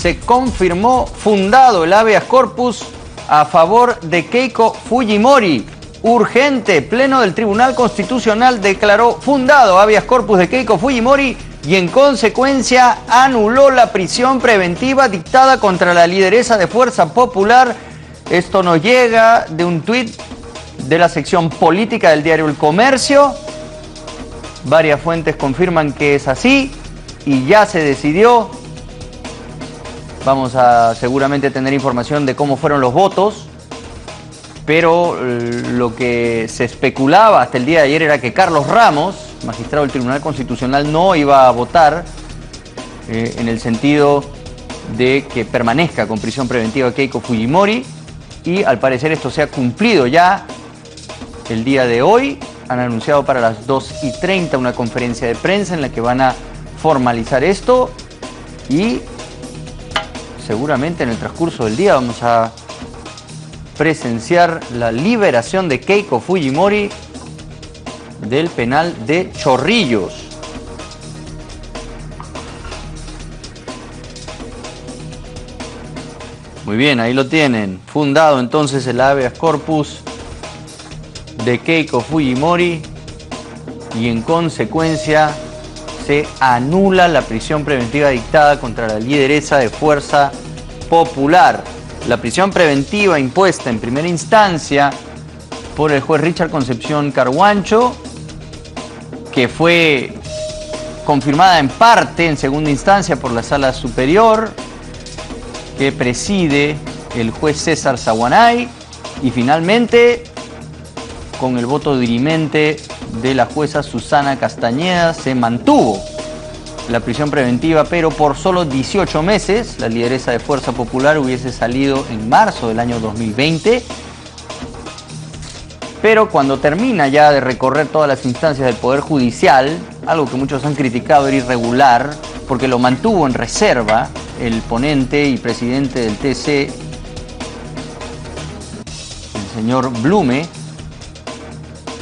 se confirmó fundado el habeas corpus a favor de Keiko Fujimori. Urgente, Pleno del Tribunal Constitucional declaró fundado habeas corpus de Keiko Fujimori y en consecuencia anuló la prisión preventiva dictada contra la lideresa de Fuerza Popular. Esto nos llega de un tuit de la sección política del diario El Comercio. Varias fuentes confirman que es así y ya se decidió. Vamos a seguramente tener información de cómo fueron los votos, pero lo que se especulaba hasta el día de ayer era que Carlos Ramos, magistrado del Tribunal Constitucional, no iba a votar en el sentido de que permanezca con prisión preventiva Keiko Fujimori, y al parecer esto se ha cumplido ya el día de hoy. Han anunciado para las 2:30 una conferencia de prensa en la que van a formalizar esto y seguramente en el transcurso del día vamos a presenciar la liberación de Keiko Fujimori del penal de Chorrillos. Muy bien, ahí lo tienen. Fundado entonces el habeas corpus de Keiko Fujimori y en consecuencia se anula la prisión preventiva dictada contra la lideresa de Fuerza Popular. La prisión preventiva impuesta en primera instancia por el juez Richard Concepción Carhuancho, que fue confirmada en parte en segunda instancia por la Sala Superior, que preside el juez César Zaguanay, y finalmente, con el voto dirimente de la jueza Susana Castañeda, se mantuvo la prisión preventiva, pero por solo 18 meses. La lideresa de Fuerza Popular hubiese salido en marzo del año 2020, pero cuando termina ya de recorrer todas las instancias del Poder Judicial, algo que muchos han criticado era irregular, porque lo mantuvo en reserva el ponente y presidente del TC, el señor Blume,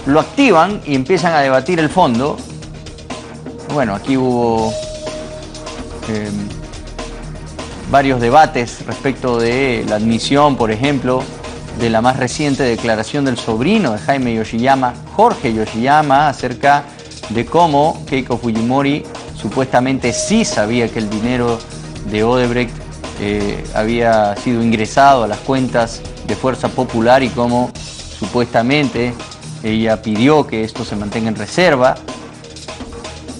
lo activan y empiezan a debatir el fondo. Bueno, aquí hubo varios debates respecto de la admisión, por ejemplo, de la más reciente declaración del sobrino de Jaime Yoshiyama, Jorge Yoshiyama, acerca de cómo Keiko Fujimori supuestamente sí sabía que el dinero de Odebrecht había sido ingresado a las cuentas de Fuerza Popular y cómo supuestamente ella pidió que esto se mantenga en reserva,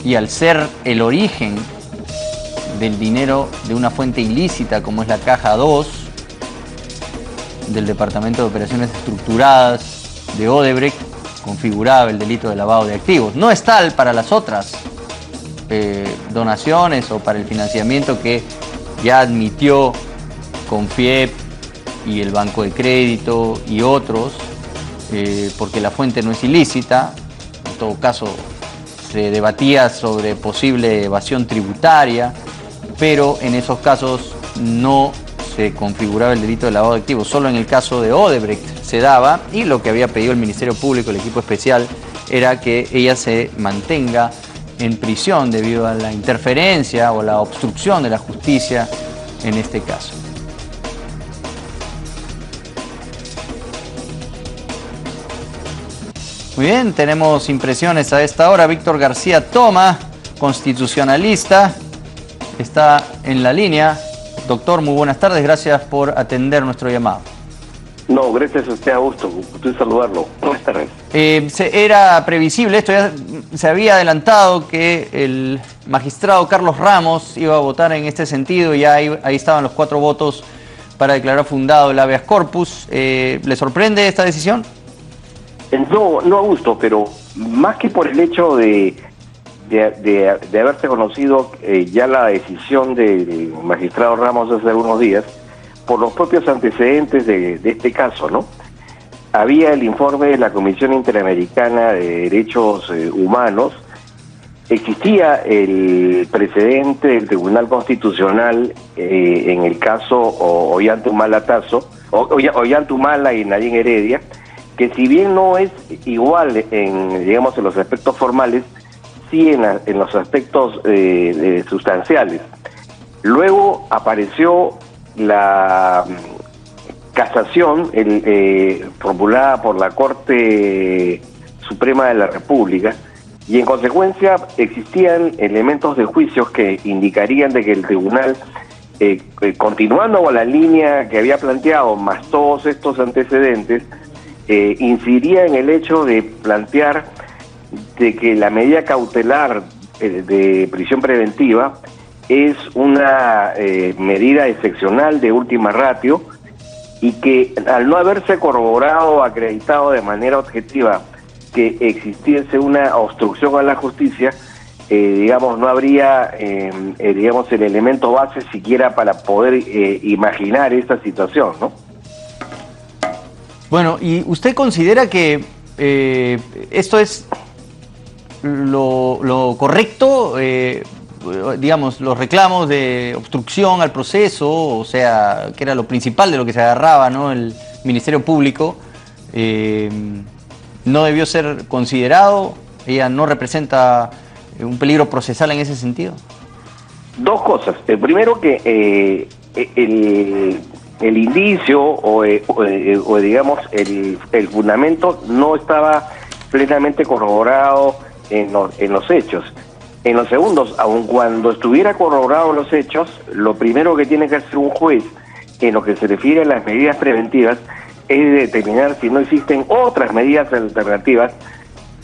y al ser el origen del dinero de una fuente ilícita como es la Caja 2 del Departamento de Operaciones Estructuradas de Odebrecht, configuraba el delito de lavado de activos. No es tal para las otras donaciones o para el financiamiento que ya admitió Confiep y el Banco de Crédito y otros, porque la fuente no es ilícita. En todo caso, se debatía sobre posible evasión tributaria, pero en esos casos no se configuraba el delito de lavado de activos. Solo en el caso de Odebrecht se daba, y lo que había pedido el Ministerio Público, el equipo especial, era que ella se mantenga en prisión debido a la interferencia o la obstrucción de la justicia en este caso. Muy bien, tenemos impresiones a esta hora. Víctor García Toma, constitucionalista, está en la línea. Doctor, muy buenas tardes, gracias por atender nuestro llamado. No, gracias a usted, Augusto, gusto saludarlo. Buenas tardes. Era previsible esto, ya se había adelantado que el magistrado Carlos Ramos iba a votar en este sentido, ya ahí estaban los 4 votos para declarar fundado el habeas corpus. ¿Le sorprende esta decisión? No, Augusto, pero más que por el hecho de haberse conocido ya la decisión del magistrado Ramos hace algunos días, por los propios antecedentes de este caso, ¿no? Había el informe de la Comisión Interamericana de Derechos Humanos, existía el precedente del Tribunal Constitucional en el caso Ollantumala y Nadine Heredia, que si bien no es igual en los aspectos formales, sí en los aspectos sustanciales. Luego apareció la casación formulada por la Corte Suprema de la República, y en consecuencia existían elementos de juicios que indicarían de que el tribunal, continuando con la línea que había planteado, más todos estos antecedentes, incidiría en el hecho de plantear de que la medida cautelar de prisión preventiva es una medida excepcional de última ratio, y que al no haberse corroborado o acreditado de manera objetiva que existiese una obstrucción a la justicia, digamos, no habría, digamos, el elemento base siquiera para poder imaginar esta situación, ¿no? Bueno, ¿y usted considera que esto es lo correcto? Digamos, los reclamos de obstrucción al proceso, o sea, que era lo principal de lo que se agarraba, ¿no?, el Ministerio Público, ¿no debió ser considerado? ¿Ella no representa un peligro procesal en ese sentido? Dos cosas. Primero, que el indicio o digamos el fundamento no estaba plenamente corroborado en los hechos. En los segundos, aun cuando estuviera corroborado los hechos, lo primero que tiene que hacer un juez en lo que se refiere a las medidas preventivas es determinar si no existen otras medidas alternativas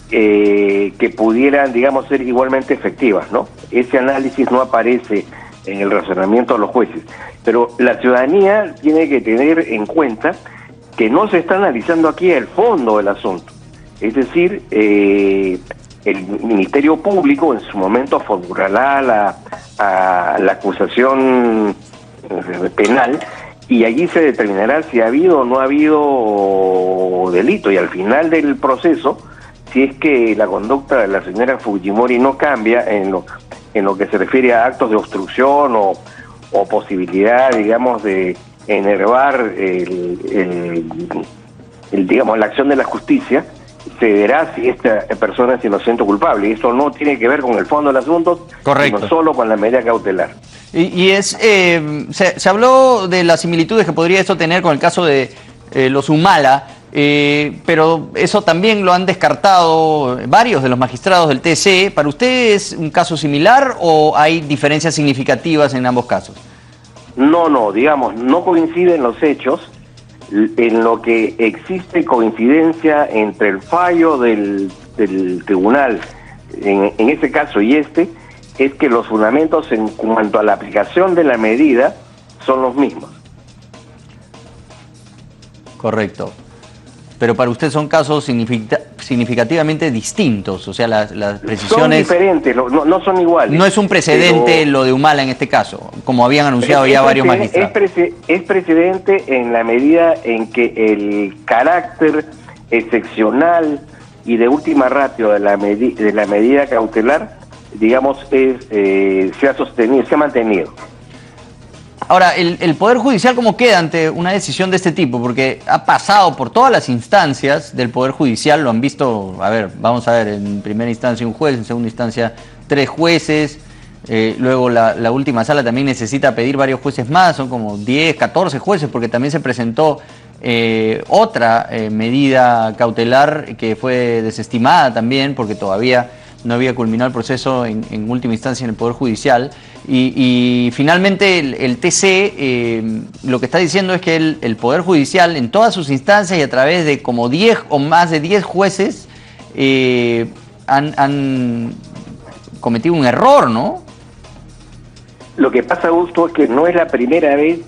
que pudieran, digamos, ser igualmente efectivas, ¿no? Ese análisis no aparece en el razonamiento de los jueces. Pero la ciudadanía tiene que tener en cuenta que no se está analizando aquí el fondo del asunto. Es decir, el Ministerio Público en su momento formulará la acusación penal, y allí se determinará si ha habido o no ha habido delito, y al final del proceso, si es que la conducta de la señora Fujimori no cambia en lo que se refiere a actos de obstrucción o posibilidad, digamos, de enervar digamos, la acción de la justicia, se verá si esta persona es inocente o culpable. Y eso no tiene que ver con el fondo del asunto, correcto, sino solo con la medida cautelar. Y se habló de las similitudes que podría esto tener con el caso de los Humala, pero eso también lo han descartado varios de los magistrados del TC. ¿Para usted es un caso similar o hay diferencias significativas en ambos casos? No, digamos, no coinciden los hechos. En lo que existe coincidencia entre el fallo del tribunal en ese caso y es que los fundamentos en cuanto a la aplicación de la medida son los mismos. Correcto. Pero para usted son casos significativamente distintos, o sea, las precisiones... Son diferentes, no son iguales. No es un precedente lo de Humala en este caso, como habían anunciado ya varios magistrados. Es precedente en la medida en que el carácter excepcional y de última ratio de la medida cautelar, digamos, se ha sostenido, se ha mantenido. Ahora, ¿el Poder Judicial cómo queda ante una decisión de este tipo? Porque ha pasado por todas las instancias del Poder Judicial, lo han visto, a ver, vamos a ver, en primera instancia un juez, en segunda instancia 3 jueces, luego la última sala también necesita pedir varios jueces más, son como 10, 14 jueces, porque también se presentó otra medida cautelar que fue desestimada también, porque todavía no había culminado el proceso en última instancia en el Poder Judicial, y finalmente el TC lo que está diciendo es que el Poder Judicial en todas sus instancias y a través de como 10 o más de 10 jueces han cometido un error, ¿no? Lo que pasa, Augusto, es que no es la primera vez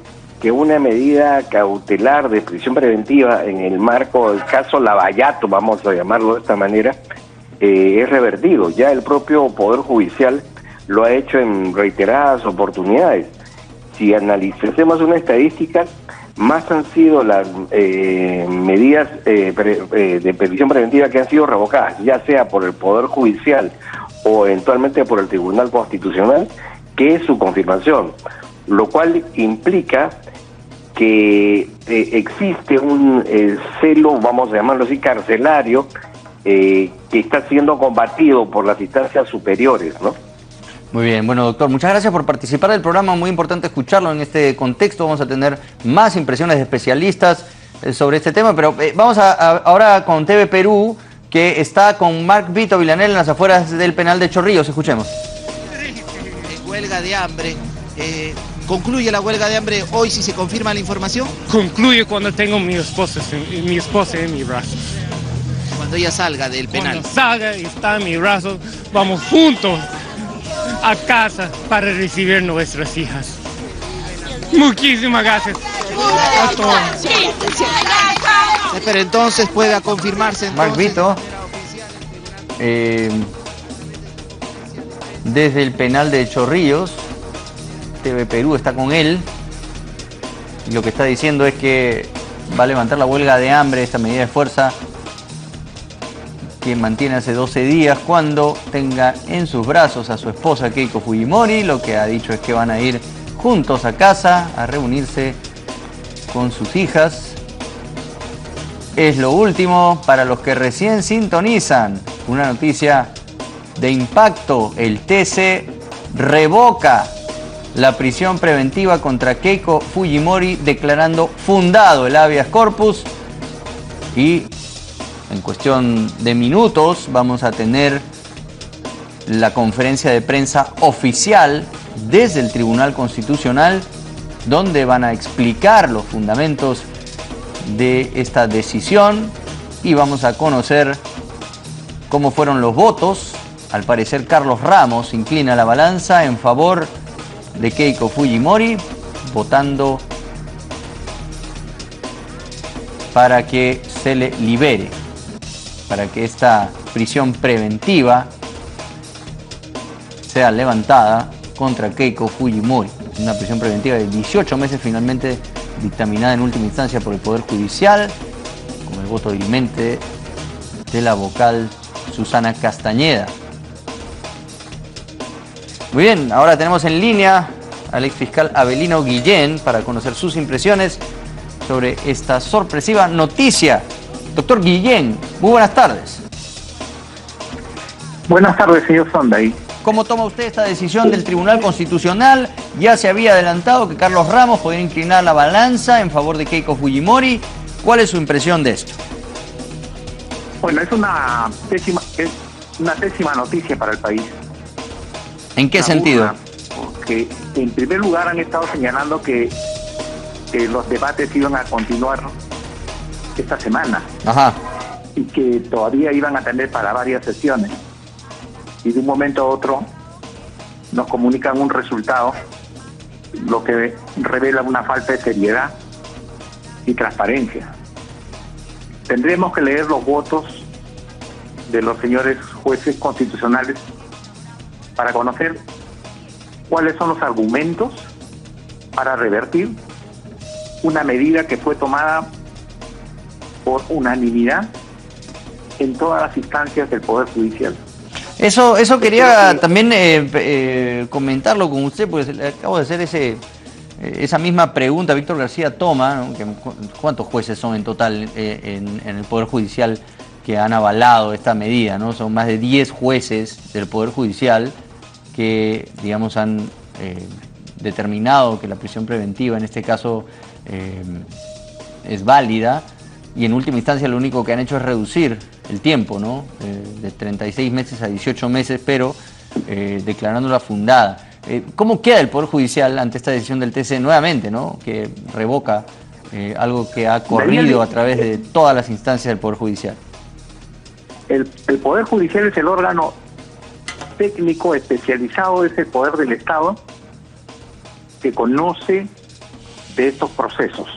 que una medida cautelar de prisión preventiva en el marco del caso Lavallato, vamos a llamarlo de esta manera, es revertido. Ya el propio Poder Judicial lo ha hecho en reiteradas oportunidades. Si analizamos una estadística, más han sido las medidas de prisión preventiva que han sido revocadas, ya sea por el Poder Judicial o eventualmente por el Tribunal Constitucional, que es su confirmación, lo cual implica que existe un celo, vamos a llamarlo así, carcelario, que está siendo combatido por las instancias superiores, ¿no? Muy bien, bueno doctor, muchas gracias por participar del programa, muy importante escucharlo en este contexto, vamos a tener más impresiones de especialistas sobre este tema, pero vamos ahora con TV Perú, que está con Mark Vito Villanel en las afueras del penal de Chorrillos, escuchemos. Huelga de hambre, ¿concluye la huelga de hambre hoy si se confirma la información? Concluye cuando tengo mi esposa en mis brazos. Cuando ella salga del penal. Cuando salga y está en mis brazos, vamos juntos a casa para recibir nuestras hijas. Muchísimas gracias a todos. Pero entonces pueda confirmarse Mark Vito, desde el penal de Chorrillos, TV Perú está con él, y lo que está diciendo es que va a levantar la huelga de hambre, esta medida de fuerza que mantiene hace 12 días, cuando tenga en sus brazos a su esposa Keiko Fujimori. Lo que ha dicho es que van a ir juntos a casa a reunirse con sus hijas. Es lo último para los que recién sintonizan. Una noticia de impacto: el TC revoca la prisión preventiva contra Keiko Fujimori, declarando fundado el habeas corpus, y en cuestión de minutos vamos a tener la conferencia de prensa oficial desde el Tribunal Constitucional, donde van a explicar los fundamentos de esta decisión y vamos a conocer cómo fueron los votos. Al parecer Carlos Ramos inclina la balanza en favor de Keiko Fujimori, votando para que se le libere, para que esta prisión preventiva sea levantada contra Keiko Fujimori. Una prisión preventiva de 18 meses finalmente dictaminada en última instancia por el Poder Judicial, con el voto dirimente de la vocal Susana Castañeda. Muy bien, ahora tenemos en línea al exfiscal Avelino Guillén para conocer sus impresiones sobre esta sorpresiva noticia. Doctor Guillén, muy buenas tardes. Buenas tardes, señor Sonday. ¿Cómo toma usted esta decisión del Tribunal Constitucional? Ya se había adelantado que Carlos Ramos podría inclinar la balanza en favor de Keiko Fujimori. ¿Cuál es su impresión de esto? Bueno, es una pésima noticia para el país. ¿En qué sentido? Porque en primer lugar han estado señalando que los debates iban a continuar esta semana. Ajá. Y que todavía iban a tener para varias sesiones. Y de un momento a otro nos comunican un resultado, lo que revela una falta de seriedad y transparencia. Tendremos que leer los votos de los señores jueces constitucionales para conocer cuáles son los argumentos para revertir una medida que fue tomada por unanimidad en todas las instancias del Poder Judicial. Eso quería también comentarlo con usted, porque le acabo de hacer esa misma pregunta a Víctor García Toma, ¿no? ¿Cuántos jueces son en total en el Poder Judicial que han avalado esta medida, ¿no? Son más de 10 jueces del Poder Judicial que, digamos, han determinado que la prisión preventiva en este caso es válida, y en última instancia lo único que han hecho es reducir el tiempo, ¿no? De 36 meses a 18 meses, pero declarándola fundada. ¿Cómo queda el Poder Judicial ante esta decisión del TC nuevamente, ¿no? Que revoca algo que ha corrido a través de todas las instancias del Poder Judicial? El Poder Judicial es el órgano técnico especializado, es el poder del Estado que conoce de estos procesos.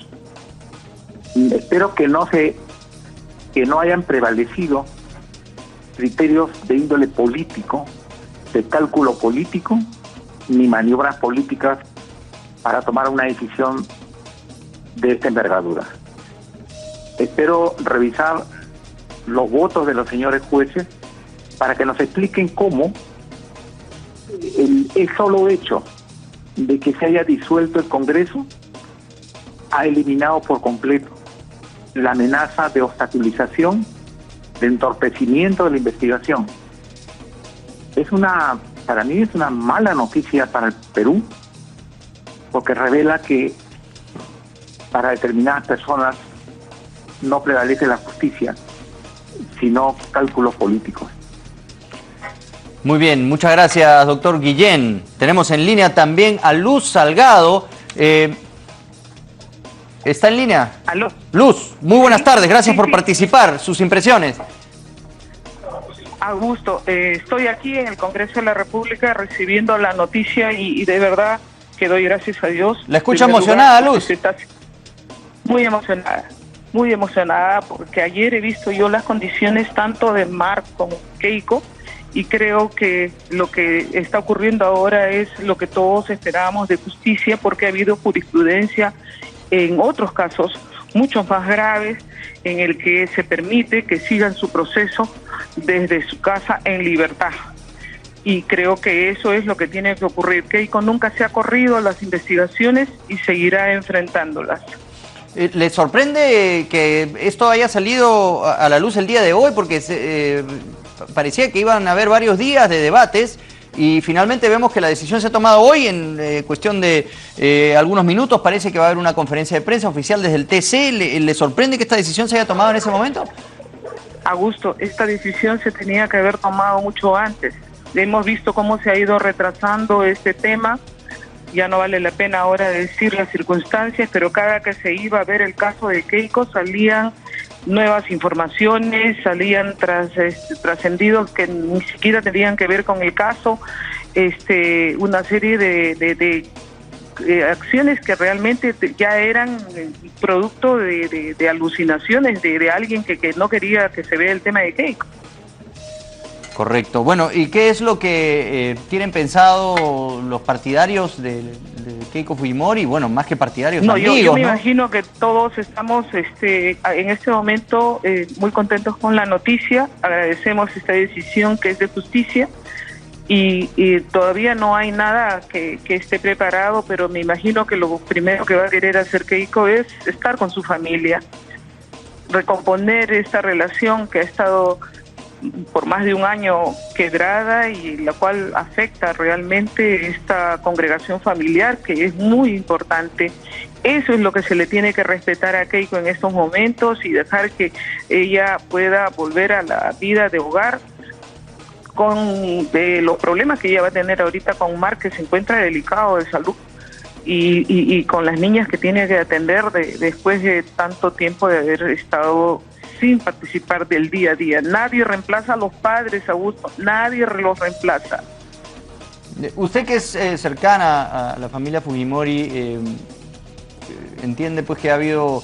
Espero que no hayan prevalecido criterios de índole político, de cálculo político, ni maniobras políticas para tomar una decisión de esta envergadura. Espero revisar los votos de los señores jueces para que nos expliquen cómo el solo hecho de que se haya disuelto el Congreso ha eliminado por completo la amenaza de obstaculización, de entorpecimiento de la investigación. Es una para mí es una mala noticia para el Perú, porque revela que para determinadas personas no prevalece la justicia, sino cálculos políticos. Muy bien, muchas gracias, doctor Guillén. Tenemos en línea también a Luz Salgado. ¿Está en línea? ¿Aló? Luz, muy buenas tardes, gracias por participar. Sus impresiones. Augusto, estoy aquí en el Congreso de la República recibiendo la noticia y de verdad que doy gracias a Dios. ¿La escucha emocionada, Luz? Muy emocionada porque ayer he visto yo las condiciones tanto de Mark como Keiko y creo que lo que está ocurriendo ahora es lo que todos esperábamos de justicia, porque ha habido jurisprudencia en otros casos mucho más graves en el que se permite que sigan su proceso desde su casa en libertad. Y creo que eso es lo que tiene que ocurrir. Keiko nunca se ha corrido a las investigaciones y seguirá enfrentándolas. ¿Le sorprende que esto haya salido a la luz el día de hoy? Porque parecía que iban a haber varios días de debates y finalmente vemos que la decisión se ha tomado hoy en cuestión de algunos minutos. Parece que va a haber una conferencia de prensa oficial desde el TC. ¿Le sorprende que esta decisión se haya tomado en ese momento? Augusto, esta decisión se tenía que haber tomado mucho antes. Hemos visto cómo se ha ido retrasando este tema. Ya no vale la pena ahora decir las circunstancias, pero cada que se iba a ver el caso de Keiko salían nuevas informaciones, salían trascendidos que ni siquiera tenían que ver con el caso, una serie de acciones que realmente ya eran producto de alucinaciones de alguien que no quería que se vea el tema de Keiko. Correcto. Bueno, ¿y qué es lo que tienen pensado los partidarios de Keiko Fujimori? Bueno, más que partidarios, amigos, yo me imagino que todos estamos en este momento muy contentos con la noticia. Agradecemos esta decisión que es de justicia y todavía no hay nada que esté preparado, pero me imagino que lo primero que va a querer hacer Keiko es estar con su familia, recomponer esta relación que ha estado por más de un año quebrada y la cual afecta realmente esta congregación familiar, que es muy importante. Eso es lo que se le tiene que respetar a Keiko en estos momentos y dejar que ella pueda volver a la vida de hogar con los problemas que ella va a tener ahorita con Mark, que se encuentra delicado de salud, y con las niñas que tiene que atender después de tanto tiempo de haber estado sin participar del día a día. Nadie reemplaza a los padres, Augusto, nadie los reemplaza. Usted que es cercana a la familia Fujimori, entiende pues que ha habido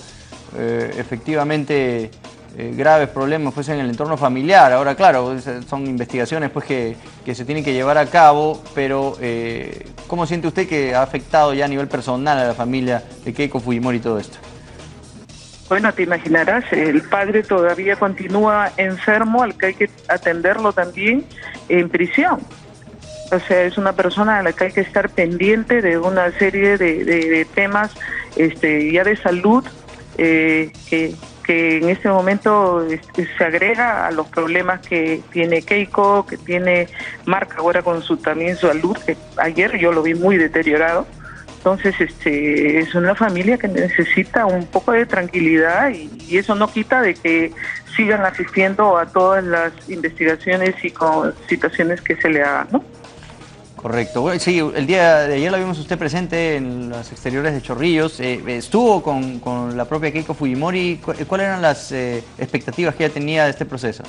efectivamente graves problemas pues en el entorno familiar. Ahora claro, son investigaciones pues que se tienen que llevar a cabo, pero ¿cómo siente usted que ha afectado ya a nivel personal a la familia de Keiko Fujimori todo esto? Bueno, te imaginarás, el padre todavía continúa enfermo, al que hay que atenderlo también en prisión. O sea, es una persona a la que hay que estar pendiente de una serie de temas ya de salud que en este momento se agrega a los problemas que tiene Keiko, que tiene Mark ahora con también su salud, que ayer yo lo vi muy deteriorado. Entonces, es una familia que necesita un poco de tranquilidad y eso no quita de que sigan asistiendo a todas las investigaciones y con situaciones que se le hagan, ¿no? Correcto. Bueno, sí, el día de ayer la vimos usted presente en los exteriores de Chorrillos. Estuvo con la propia Keiko Fujimori. ¿Cuáles eran las expectativas que ella tenía de este proceso?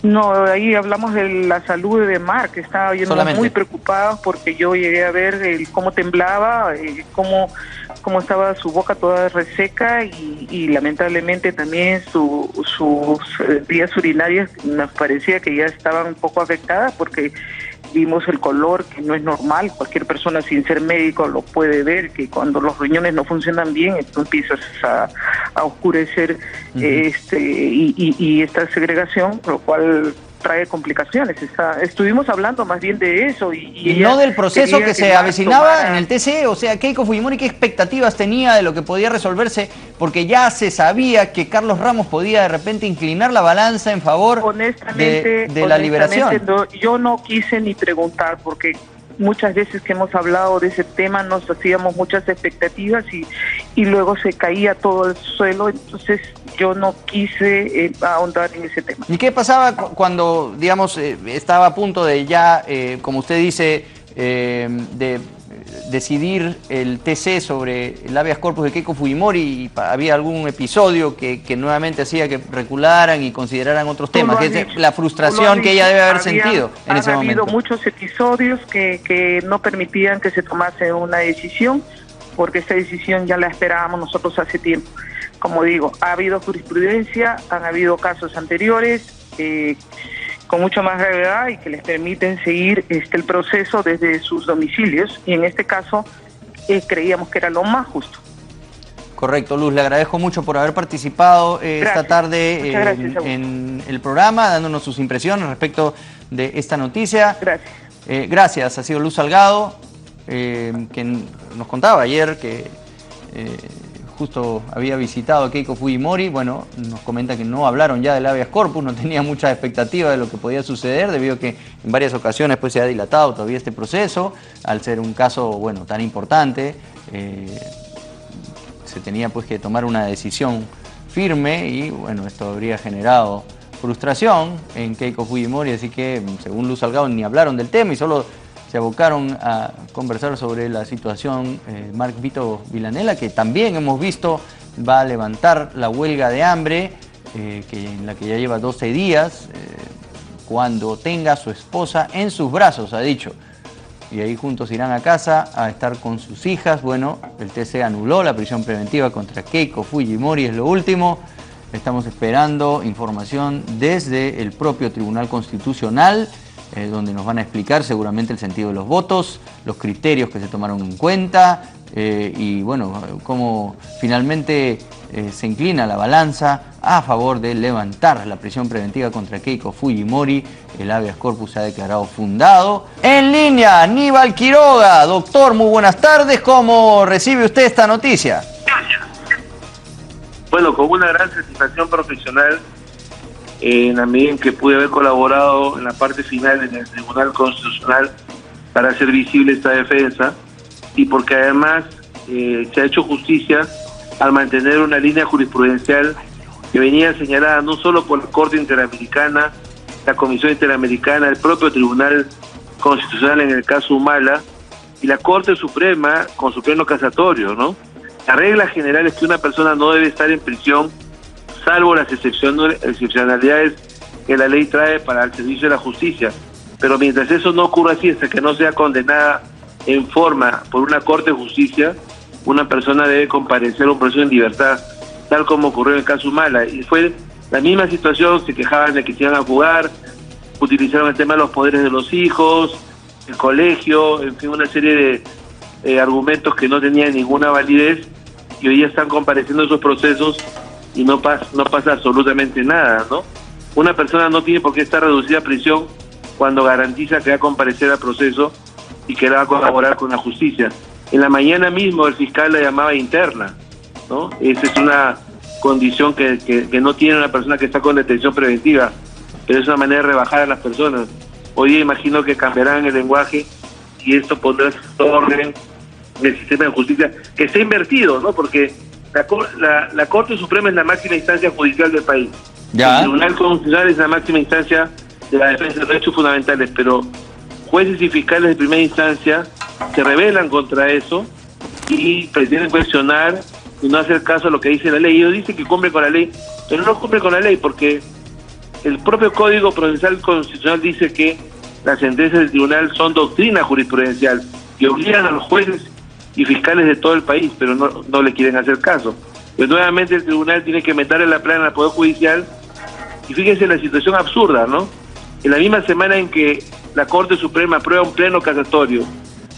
No, ahí hablamos de la salud de Mark, que estaba muy preocupado porque yo llegué a ver cómo temblaba, cómo estaba su boca toda reseca y lamentablemente también sus vías urinarias nos parecía que ya estaban un poco afectadas porque vimos el color, que no es normal, cualquier persona sin ser médico lo puede ver, que cuando los riñones no funcionan bien, entonces empiezas a oscurecer y esta segregación, lo cual trae complicaciones. Estuvimos hablando más bien de eso. Y no del proceso que se avecinaba en el TC. O sea, Keiko Fujimori, ¿qué expectativas tenía de lo que podía resolverse? Porque ya se sabía que Carlos Ramos podía de repente inclinar la balanza en favor de la liberación. No, yo no quise ni preguntar, porque muchas veces que hemos hablado de ese tema nos hacíamos muchas expectativas y luego se caía todo al suelo. Entonces yo no quise ahondar en ese tema. ¿Y qué pasaba cuando, digamos, estaba a punto de ya, como usted dice, de decidir el TC sobre el habeas corpus de Keiko Fujimori, y había algún episodio que nuevamente hacía que recularan y consideraran otros temas, que es la frustración que ella debe haber sentido en ese momento? Ha habido muchos episodios que no permitían que se tomase una decisión, porque esta decisión ya la esperábamos nosotros hace tiempo. Como digo, ha habido jurisprudencia, han habido casos anteriores con mucho más gravedad y que les permiten seguir el proceso desde sus domicilios, y en este caso creíamos que era lo más justo. Correcto, Luz, le agradezco mucho por haber participado esta tarde en el programa, dándonos sus impresiones respecto de esta noticia. Gracias. Gracias, ha sido Luz Salgado, quien nos contaba ayer que justo había visitado a Keiko Fujimori. Bueno, nos comenta que no hablaron ya del habeas corpus, no tenía mucha expectativa de lo que podía suceder, debido a que en varias ocasiones pues se ha dilatado todavía este proceso, al ser un caso, bueno, tan importante. Se tenía pues que tomar una decisión firme y bueno, esto habría generado frustración en Keiko Fujimori, así que según Luz Salgado ni hablaron del tema y solo se abocaron a conversar sobre la situación. Mark Vito Villanela, que también hemos visto va a levantar la huelga de hambre, en la que ya lleva 12 días, cuando tenga a su esposa en sus brazos, ha dicho. Y ahí juntos irán a casa a estar con sus hijas. Bueno, el TC anuló la prisión preventiva contra Keiko Fujimori, es lo último. Estamos esperando información desde el propio Tribunal Constitucional, donde nos van a explicar seguramente el sentido de los votos, los criterios que se tomaron en cuenta y bueno, cómo finalmente se inclina la balanza a favor de levantar la prisión preventiva contra Keiko Fujimori. El habeas corpus se ha declarado fundado. En línea, Aníbal Quiroga. Doctor, muy buenas tardes. ¿Cómo recibe usted esta noticia? Bueno, con una gran satisfacción profesional, en la medida en que pude haber colaborado en la parte final en el Tribunal Constitucional para hacer visible esta defensa, y porque además se ha hecho justicia al mantener una línea jurisprudencial que venía señalada no solo por la Corte Interamericana, la Comisión Interamericana, el propio Tribunal Constitucional en el caso Humala, y la Corte Suprema con su pleno casatorio, ¿no? La regla general es que una persona no debe estar en prisión salvo las excepcionalidades que la ley trae para el servicio de la justicia. Pero mientras eso no ocurra así, hasta que no sea condenada en forma por una Corte de Justicia, una persona debe comparecer a un proceso en libertad, tal como ocurrió en el caso Humala. Y fue la misma situación, se quejaban de que se iban a jugar, utilizaron el tema de los poderes de los hijos, el colegio, en fin, una serie de argumentos que no tenían ninguna validez, y hoy ya están compareciendo esos procesos y no pasa absolutamente nada, ¿no? Una persona no tiene por qué estar reducida a prisión cuando garantiza que va a comparecer al proceso y que va a colaborar con la justicia. En la mañana mismo el fiscal la llamaba interna, ¿no? Esa es una condición que no tiene una persona que está con detención preventiva, pero es una manera de rebajar a las personas. Hoy día imagino que cambiarán el lenguaje y esto pondrá orden en el sistema de justicia, que está invertido, ¿no? Porque la Corte Suprema es la máxima instancia judicial del país. ¿Ya? El Tribunal Constitucional es la máxima instancia de la defensa de derechos fundamentales, pero jueces y fiscales de primera instancia se rebelan contra eso y pretenden cuestionar y no hacer caso a lo que dice la ley. Ellos dicen que cumple con la ley, pero no cumple con la ley porque el propio Código Procesal Constitucional dice que las sentencias del tribunal son doctrina jurisprudencial y obligan a los jueces y fiscales de todo el país, pero no le quieren hacer caso. Pues nuevamente el tribunal tiene que meterle la plana al Poder Judicial, y fíjense la situación absurda, ¿no? En la misma semana en que la Corte Suprema aprueba un pleno casatorio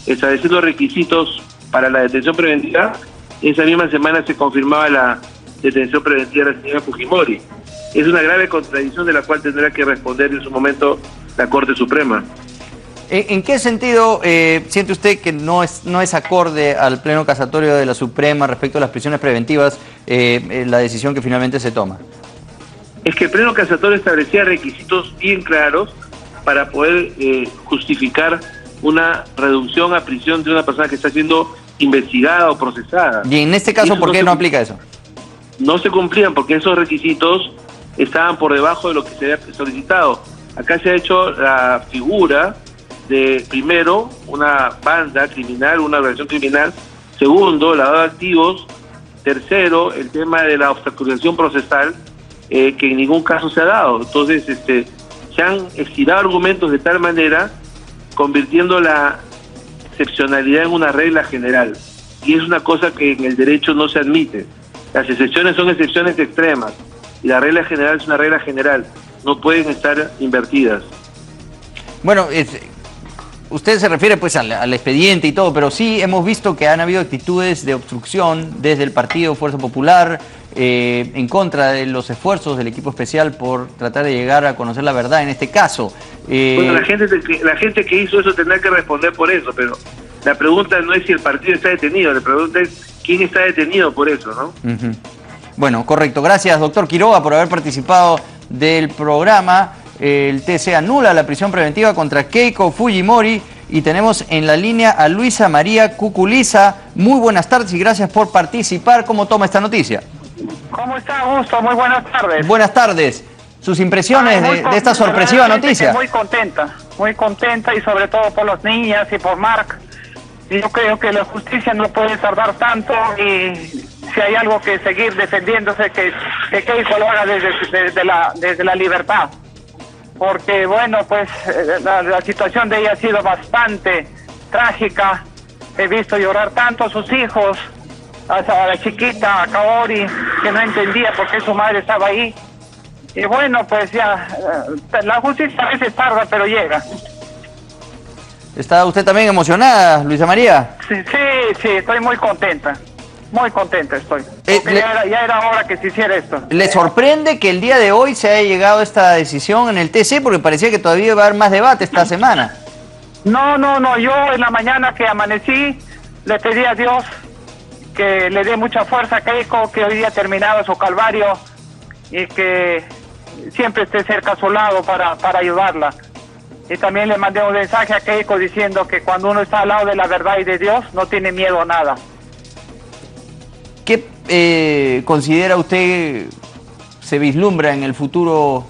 estableciendo requisitos para la detención preventiva, esa misma semana se confirmaba la detención preventiva de la señora Fujimori. es una grave contradicción de la cual tendrá que responder en su momento la Corte Suprema. ¿En qué sentido siente usted que no es acorde al pleno casatorio de la Suprema respecto a las prisiones preventivas la decisión que finalmente se toma? Es que el pleno casatorio establecía requisitos bien claros para poder justificar una reducción a prisión de una persona que está siendo investigada o procesada. Y en este caso, ¿por qué no aplica eso? No se cumplían porque esos requisitos estaban por debajo de lo que se había solicitado. Acá se ha hecho la figura de, primero, una banda criminal, una organización criminal; segundo, lavado de activos; tercero, el tema de la obstaculización procesal, que en ningún caso se ha dado. Entonces, se han estirado argumentos de tal manera, convirtiendo la excepcionalidad en una regla general. Y es una cosa que en el derecho no se admite. Las excepciones son excepciones extremas, y la regla general es una regla general. No pueden estar invertidas. Bueno, usted se refiere pues al expediente y todo, pero sí hemos visto que han habido actitudes de obstrucción desde el Partido Fuerza Popular en contra de los esfuerzos del equipo especial por tratar de llegar a conocer la verdad en este caso. Bueno, la gente que hizo eso tendrá que responder por eso, pero la pregunta no es si el partido está detenido, la pregunta es quién está detenido por eso, ¿no? Uh-huh. Bueno, correcto. Gracias, doctor Quiroga, por haber participado del programa. El TC anula la prisión preventiva contra Keiko Fujimori y tenemos en la línea a Luisa María Cuculiza. Muy buenas tardes y gracias por participar. ¿Cómo toma esta noticia? ¿Cómo está, Augusto? Muy buenas tardes. Buenas tardes. Sus impresiones de esta sorpresiva noticia. Muy contenta y sobre todo por las niñas y por Mark. Yo creo que la justicia no puede tardar tanto y si hay algo que seguir defendiéndose, que Keiko lo haga desde la libertad. Porque, bueno, pues la situación de ella ha sido bastante trágica. He visto llorar tanto a sus hijos, a la chiquita, a Kaori, que no entendía por qué su madre estaba ahí. Y bueno, pues ya, la justicia a veces tarda, pero llega. ¿Está usted también emocionada, Luisa María? Sí, estoy muy contenta. Muy contenta estoy. Porque ya era hora que se hiciera esto. ¿Le sorprende que el día de hoy se haya llegado a esta decisión en el TC? Porque parecía que todavía iba a haber más debate esta semana. No. Yo en la mañana que amanecí le pedí a Dios que le dé mucha fuerza a Keiko, que hoy día ha terminado su calvario y que siempre esté cerca a su lado para ayudarla. Y también le mandé un mensaje a Keiko diciendo que cuando uno está al lado de la verdad y de Dios, no tiene miedo a nada. ¿Qué considera usted se vislumbra en el futuro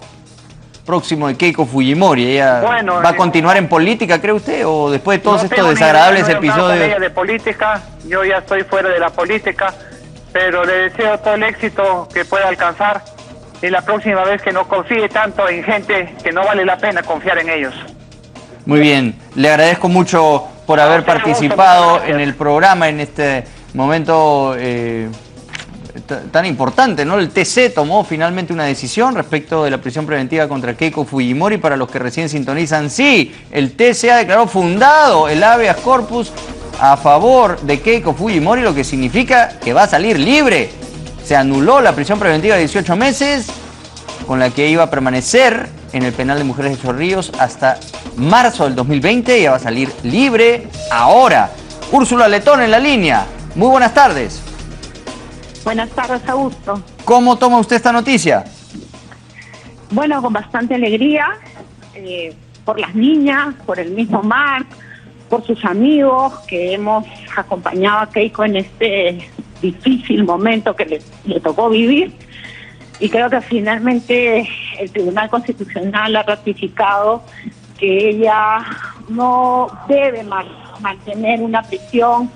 próximo de Keiko Fujimori? ¿Ella va a continuar en política, cree usted? ¿O después de todos estos desagradables episodios? No de política, yo ya estoy fuera de la política, pero le deseo todo el éxito que pueda alcanzar y la próxima vez que no confíe tanto en gente que no vale la pena confiar en ellos. Muy bien, le agradezco mucho por haber participado en el programa en este momento tan importante, ¿no? El TC tomó finalmente una decisión respecto de la prisión preventiva contra Keiko Fujimori. Para los que recién sintonizan, sí, el TC ha declarado fundado el habeas corpus a favor de Keiko Fujimori, lo que significa que va a salir libre. Se anuló la prisión preventiva de 18 meses con la que iba a permanecer en el penal de Mujeres de Chorrillos hasta marzo del 2020. Ella va a salir libre ahora. Úrsula Letón en la línea. Muy buenas tardes. Buenas tardes, Augusto. ¿Cómo toma usted esta noticia? Bueno, con bastante alegría, por las niñas, por el mismo Mark, por sus amigos que hemos acompañado a Keiko en este difícil momento que le tocó vivir. Y creo que finalmente el Tribunal Constitucional ha ratificado que ella no debe mantener una prisión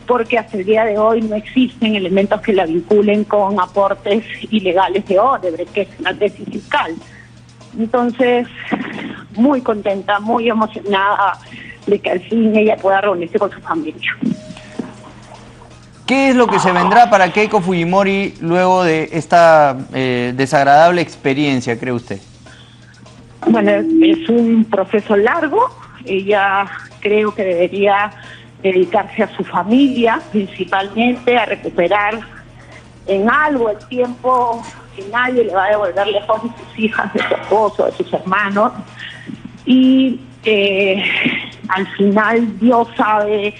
porque hasta el día de hoy no existen elementos que la vinculen con aportes ilegales de Odebrecht, que es una tesis fiscal. Entonces, muy contenta, muy emocionada de que al fin ella pueda reunirse con su familia. ¿Qué es lo que se vendrá para Keiko Fujimori luego de esta desagradable experiencia, cree usted? Bueno, es un proceso largo. Ella creo que debería dedicarse a su familia, principalmente a recuperar en algo el tiempo que nadie le va a devolver lejos de sus hijas, de su esposo, de sus hermanos. Y al final Dios sabe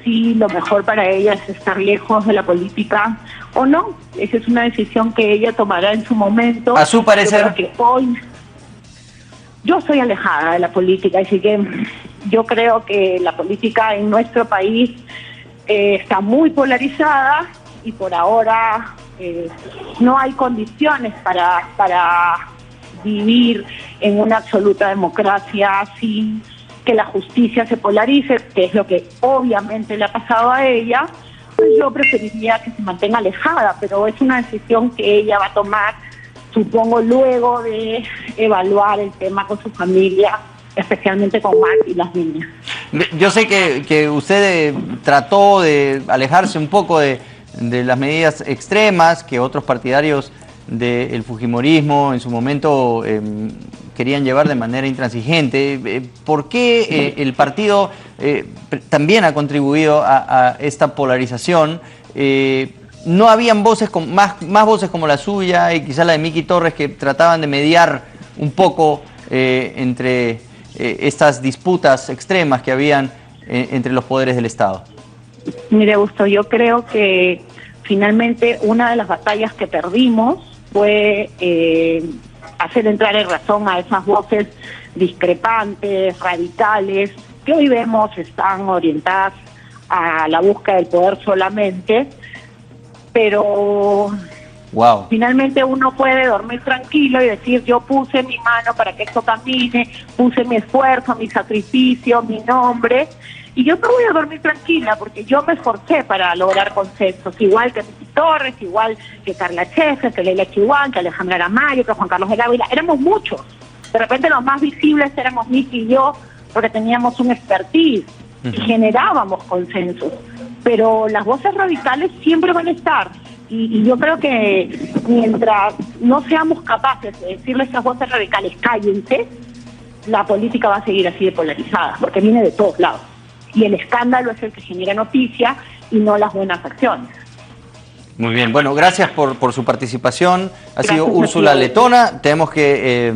si lo mejor para ella es estar lejos de la política o no. Esa es una decisión que ella tomará en su momento. A su parecer. Yo creo que hoy yo estoy alejada de la política, así que yo creo que la política en nuestro país está muy polarizada y por ahora no hay condiciones para vivir en una absoluta democracia sin que la justicia se polarice, que es lo que obviamente le ha pasado a ella. Pues yo preferiría que se mantenga alejada, pero es una decisión que ella va a tomar, supongo, luego de evaluar el tema con su familia, especialmente con Mark y las niñas. Yo sé que usted trató de alejarse un poco de las medidas extremas que otros partidarios del fujimorismo en su momento querían llevar de manera intransigente. ¿Por qué el partido también ha contribuido a esta polarización? No habían voces más voces como la suya y quizá la de Miki Torres que trataban de mediar un poco entre estas disputas extremas que habían entre los poderes del Estado. Mire, Augusto, yo creo que finalmente una de las batallas que perdimos fue hacer entrar en razón a esas voces discrepantes, radicales, que hoy vemos están orientadas a la búsqueda del poder solamente, pero finalmente uno puede dormir tranquilo y decir, yo puse mi mano para que esto camine, puse mi esfuerzo, mi sacrificio, mi nombre, y yo me voy a dormir tranquila porque yo me esforcé para lograr consensos, igual que Miki Torres, igual que Carla Chefe, que Leila Chihuán, que Alejandra Aramayo, que Juan Carlos del Ávila. Éramos muchos. De repente los más visibles éramos Miki y yo, porque teníamos un expertise y generábamos consensos. Pero las voces radicales siempre van a estar. Y yo creo que mientras no seamos capaces de decirle a esas voces radicales, cállense, la política va a seguir así de polarizada, porque viene de todos lados. Y el escándalo es el que genera noticia y no las buenas acciones. Muy bien, bueno, gracias por su participación. Ha sido Úrsula Letona. Tenemos que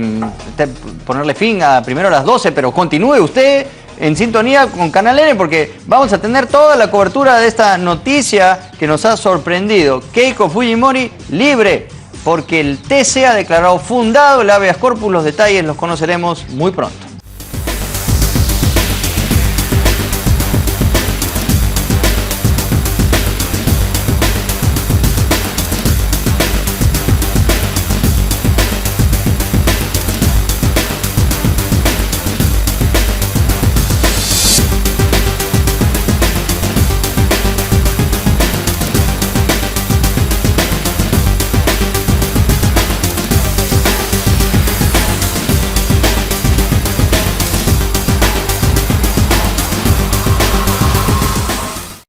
ponerle fin primero a las 12, pero continúe usted en sintonía con Canal N porque vamos a tener toda la cobertura de esta noticia que nos ha sorprendido. Keiko Fujimori libre porque el TC ha declarado fundado el habeas corpus. Los detalles los conoceremos muy pronto.